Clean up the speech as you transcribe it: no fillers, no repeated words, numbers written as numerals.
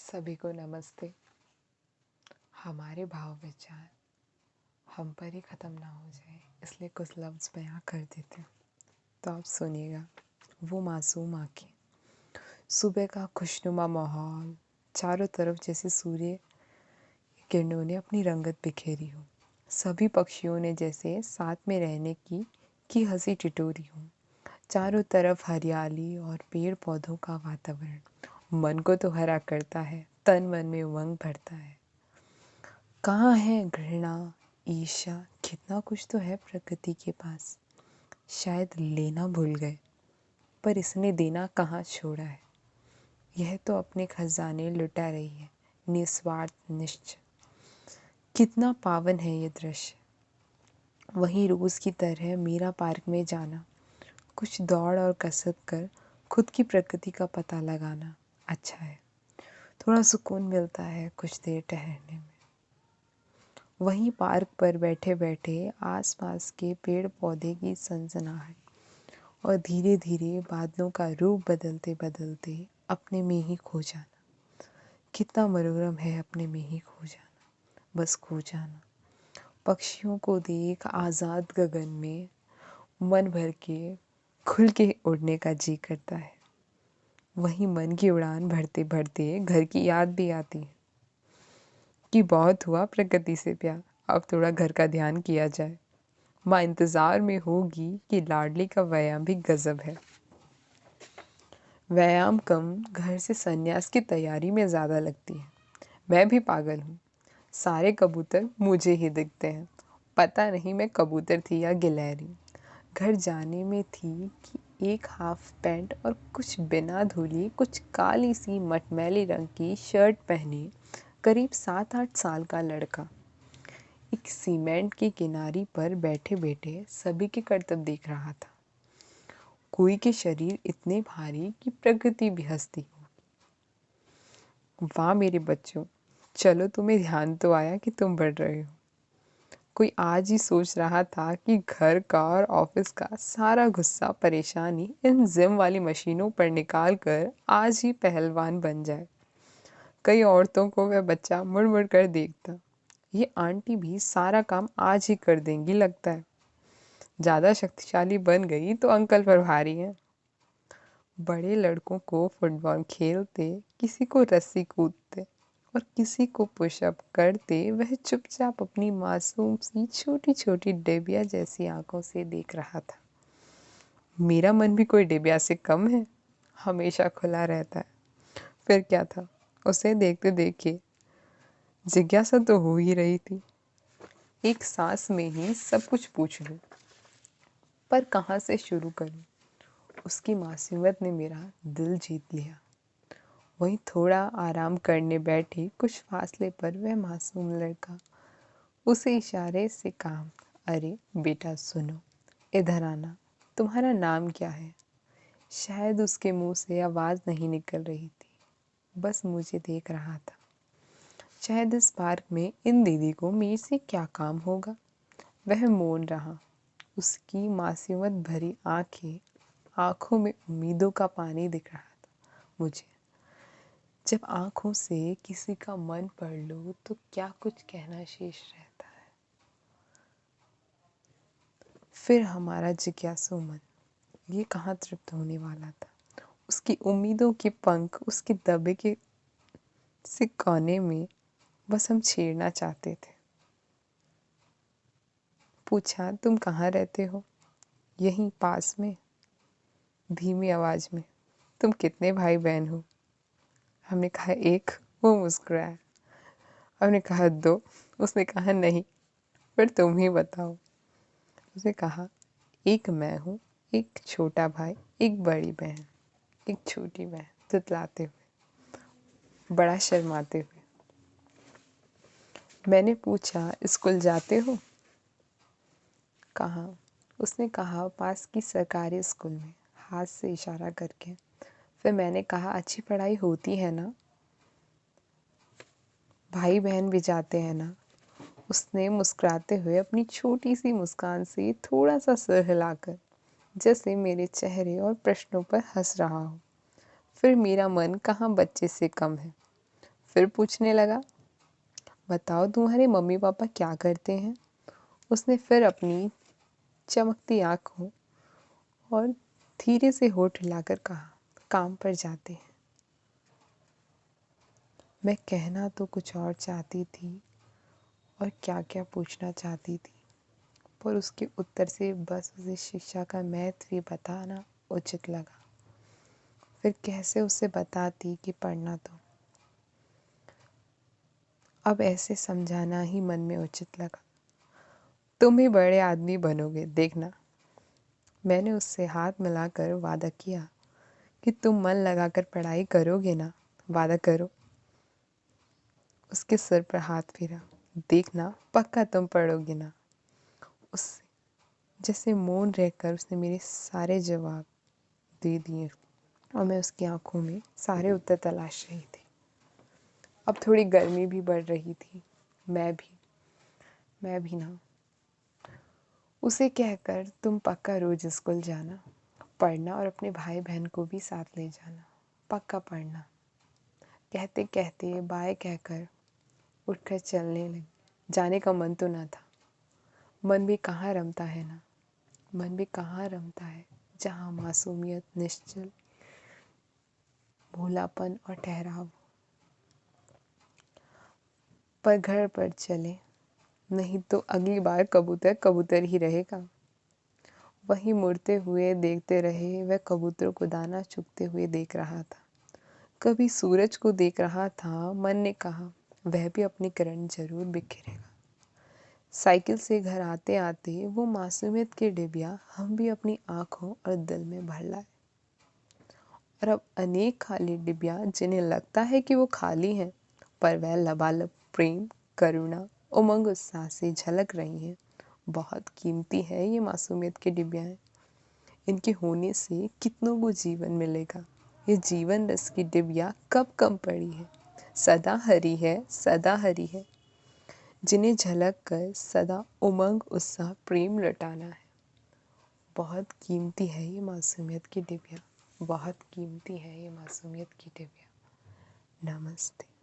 सभी को नमस्ते। हमारे भाव विचार हम पर ही ख़त्म ना हो जाए इसलिए कुछ लफ्ज़ बयां कर देते हैं। तो आप सुनिएगा। वो मासूम आँखें, सुबह का खुशनुमा माहौल, चारों तरफ जैसे सूर्य किरणों ने अपनी रंगत बिखेरी हो। सभी पक्षियों ने जैसे साथ में रहने की हंसी टिटोरी हो। चारों तरफ हरियाली और पेड़ पौधों का वातावरण मन को तो हरा करता है, तन मन में उमंग भरता है। कहाँ है घृणा, ईर्ष्या, कितना कुछ तो है प्रकृति के पास। शायद लेना भूल गए, पर इसने देना कहाँ छोड़ा है। यह तो अपने खजाने लुटा रही है, निस्वार्थ निश्चय। कितना पावन है ये दृश्य। वहीं रोज़ की तरह मेरा पार्क में जाना, कुछ दौड़ और कसरत कर खुद की प्रकृति का पता लगाना अच्छा है। थोड़ा सुकून मिलता है कुछ देर ठहरने में। वहीं पार्क पर बैठे बैठे आसपास के पेड़ पौधे की सनसनाहट और धीरे धीरे बादलों का रूप बदलते बदलते अपने में ही खो जाना। कितना मनोरम है अपने में ही खो जाना, बस खो जाना। पक्षियों को देख आज़ाद गगन में मन भर के खुल के उड़ने का जी करता है। वहीं मन की उड़ान भरते भरते घर की याद भी आती है कि बहुत हुआ प्रकृति से प्यार, अब थोड़ा घर का ध्यान किया जाए। माँ इंतज़ार में होगी कि लाडली का व्यायाम भी गजब है। व्यायाम कम, घर से संन्यास की तैयारी में ज़्यादा लगती है। मैं भी पागल हूँ, सारे कबूतर मुझे ही दिखते हैं। पता नहीं मैं कबूतर थी या गिलहरी। घर जाने में थी कि एक हाफ पैंट और कुछ बिना धुली, कुछ काली सी मटमैली रंग की शर्ट पहने करीब 7-8 साल का लड़का एक सीमेंट की किनारी पर बैठे बैठे सभी के करतब देख रहा था। कोई के शरीर इतने भारी कि प्रकृति भी हंसती हो। वाह मेरे बच्चों, चलो तुम्हें ध्यान तो आया कि तुम बढ़ रहे हो। कोई आज ही सोच रहा था कि घर का और ऑफिस का सारा गुस्सा परेशानी इन जिम वाली मशीनों पर निकाल कर आज ही पहलवान बन जाए। कई औरतों को वह बच्चा मुड़ मुड़ कर देखता। ये आंटी भी सारा काम आज ही कर देंगी लगता है। ज़्यादा शक्तिशाली बन गई तो अंकल पर भारी है। बड़े लड़कों को फुटबॉल खेलते, किसी को रस्सी कूदते और किसी को पुशअप करते वह चुपचाप अपनी मासूम सी छोटी छोटी डेबिया जैसी आंखों से देख रहा था। मेरा मन भी कोई डेबिया से कम है, हमेशा खुला रहता है। फिर क्या था, उसे देखते देखे जिज्ञासा तो हो ही रही थी। एक सांस में ही सब कुछ पूछ लूं, पर कहाँ से शुरू करूं। उसकी मासूमियत ने मेरा दिल जीत लिया। वहीं थोड़ा आराम करने बैठी कुछ फासले पर वह मासूम लड़का उसे इशारे से कहा, अरे बेटा सुनो, इधर आना, तुम्हारा नाम क्या है। शायद उसके मुंह से आवाज़ नहीं निकल रही थी, बस मुझे देख रहा था। शायद इस पार्क में इन दीदी को मेरे से क्या काम होगा। वह मौन रहा। उसकी मासूमियत भरी आंखों में उम्मीदों का पानी दिख रहा था मुझे। जब आंखों से किसी का मन पढ़ लो तो क्या कुछ कहना शेष रहता है। फिर हमारा जिज्ञासु मन ये कहाँ तृप्त होने वाला था। उसकी उम्मीदों के पंख उसके दबे के से कोने में बस हम छेड़ना चाहते थे। पूछा, तुम कहाँ रहते हो। यहीं पास में, धीमी आवाज में। तुम कितने भाई बहन हो। हमने कहा एक। वो मुस्कुराया। हमने कहा दो। उसने कहा नहीं, पर तुम ही बताओ। उसने कहा एक मैं हूँ, एक छोटा भाई, एक बड़ी बहन, एक छोटी बहन। तुतलाते हुए, बड़ा शर्माते हुए। मैंने पूछा, स्कूल जाते हो। कहा। उसने कहा पास की सरकारी स्कूल में, हाथ से इशारा करके। फिर मैंने कहा अच्छी पढ़ाई होती है ना। भाई बहन भी जाते हैं ना। उसने मुस्कुराते हुए अपनी छोटी सी मुस्कान से थोड़ा सा सिर हिलाकर जैसे मेरे चेहरे और प्रश्नों पर हंस रहा हो। फिर मेरा मन कहाँ बच्चे से कम है। फिर पूछने लगा, बताओ तुम्हारे मम्मी पापा क्या करते हैं? उसने फिर अपनी चमकती आंखों और धीरे से होठ हिलाकर कहा, काम पर जाते हैं। मैं कहना तो कुछ और चाहती थी और क्या क्या पूछना चाहती थी, पर उसके उत्तर से बस उसे शिक्षा का महत्व ही बताना उचित लगा। फिर कैसे उसे बताती कि पढ़ना तो अब ऐसे समझाना ही मन में उचित लगा। तुम ही बड़े आदमी बनोगे, देखना। मैंने उससे हाथ मिलाकर वादा किया कि तुम मन लगाकर पढ़ाई करोगे ना, वादा करो। उसके सिर पर हाथ फेरा, देखना पक्का तुम पढ़ोगे ना। उससे जैसे मौन रहकर उसने मेरे सारे जवाब दे दिए और मैं उसकी आंखों में सारे उत्तर तलाश रही थी। अब थोड़ी गर्मी भी बढ़ रही थी। मैं भी ना। उसे कहकर तुम पक्का रोज स्कूल जाना, पढ़ना और अपने भाई बहन को भी साथ ले जाना, पक्का पढ़ना। कहते कहते बाय कहकर उठकर चलने लगी। जाने का मन तो न था। मन भी कहाँ रमता है ना, मन भी कहाँ रमता है जहाँ मासूमियत, निश्चल भोलापन और ठहराव। पर घर पर चले, नहीं तो अगली बार कबूतर कबूतर ही रहेगा। वहीं मुड़ते हुए देखते रहे। वह कबूतरों को दाना चुगते हुए देख रहा था। कभी सूरज को देख रहा था। मन ने कहा, वह भी अपनी किरण जरूर बिखेरेगा। साइकिल से घर आते आते वो मासूमियत के डिबिया हम भी अपनी आंखों और दिल में भर लाए। और अब अनेक खाली डिबिया जिन्हें लगता है कि वो खाली हैं, पर वह लबालब प्रेम, करुणा, उमंग, उत्साह से झलक रही हैं। बहुत कीमती है ये मासूमियत की डिबियाएं। इनके होने से कितनों को जीवन मिलेगा। ये जीवन रस की डिबिया कब कम पड़ी है, सदा हरी है, सदा हरी है, जिन्हें झलक कर सदा उमंग, उत्साह, प्रेम लुटाना है। बहुत कीमती है ये मासूमियत की डिबिया, बहुत कीमती है ये मासूमियत की डिबिया। नमस्ते।